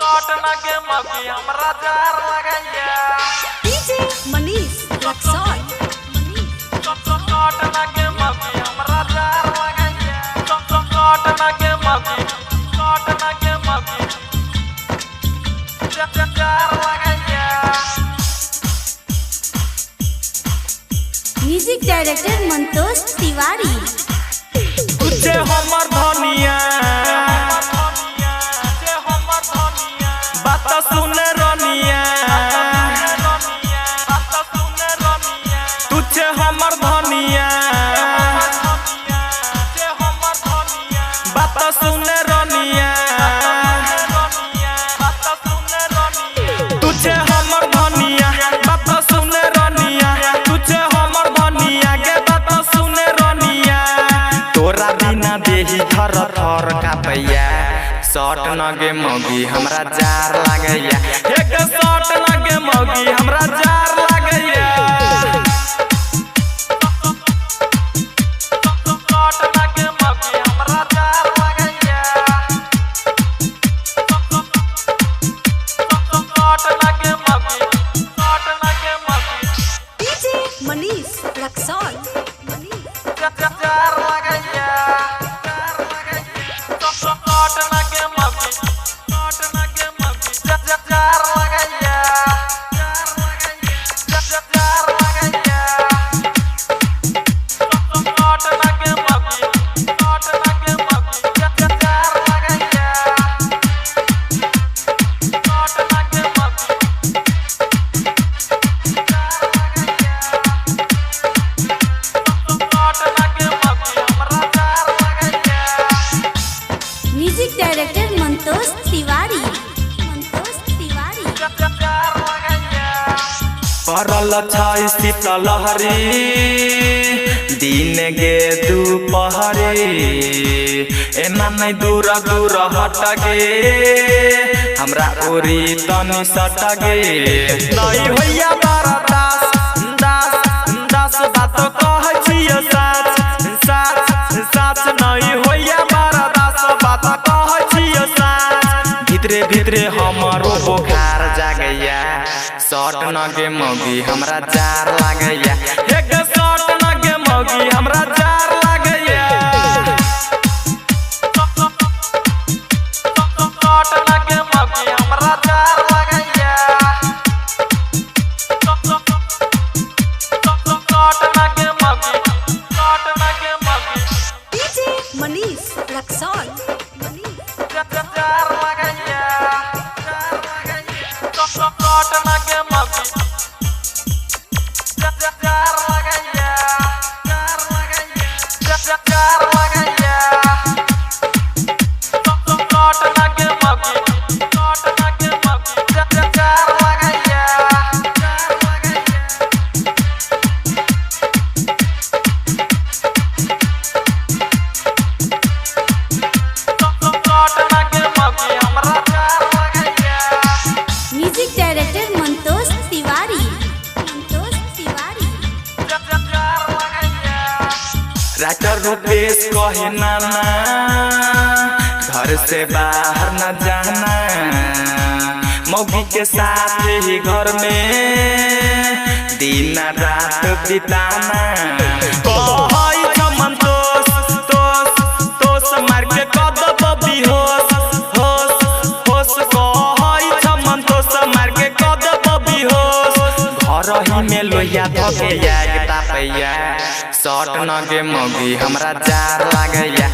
shot लगे मगी हमरा जार लगाया डीजे मनीष रक्सौल शॉट लगे मगी हमरा जार लगाया शॉट लगे मगी जार लगाया म्यूजिक डायरेक्टर मंतोष तिवारी तुझे हमर धनिया बात सुन रनिया तुझे हमर धनिया बात सुन रनिया तुझे हमर धनिया बात सुन रनिया तुझे हमर धनिया के बात सुन रनिया तोरा बिना देही थर थर कापैया शॉट लगे मगी हमरा जार लागैया एक शॉट लगे मगी हमरा जार लागैया शॉट लगे मगी हमरा जार लागैया शॉट लगे मगी डीजे मनीष रक्सौल जार लागैया शॉट लगे मगी जार लागैया जार लागैया शॉट लगे मगी जार लागैया शॉट लगे मगी शॉट लगे मगी हमरा जार लागैया म्यूजिक डायरेक्टर मंतोष तिवारी परल छै शीतल लहरी दिन गे दुपहरी एना नहीं दूर दूर हट गे हमरा ओरी तनी सट गे नहीं होइया बारा दास दास दास बात कहै छियै साच साच साच नहीं होइया बारा दास बात कहै छियै साच भितरे भितरे हमरो बोखार जागैया शॉट लगे मगी हमरा जार लागैया एक शॉट लगे मगी हमरा जार लागैया शॉट लगे मगी हमरा जार लागैया शॉट लगे मगी डीजे मनीष रक्सौल जार लागैया शॉट लगे मगी जार लागैया जार लागैया शॉट लगे मगी जार लागैया शॉट लगे मगी हमरा जार लागैया music director Mantosh Tiwari writer Rupesh कहे नाना घर से बाहर न जाना मौगी के साथ ही घर में दिन रात बिताना कहै छ मंतोष तोस मार के कद बबी होश होश होश कहै छ मंतोष मार के कद बबी होश घर ही में लोहिया धके याग तापैया शॉट लगे मगी हमरा जार लागैया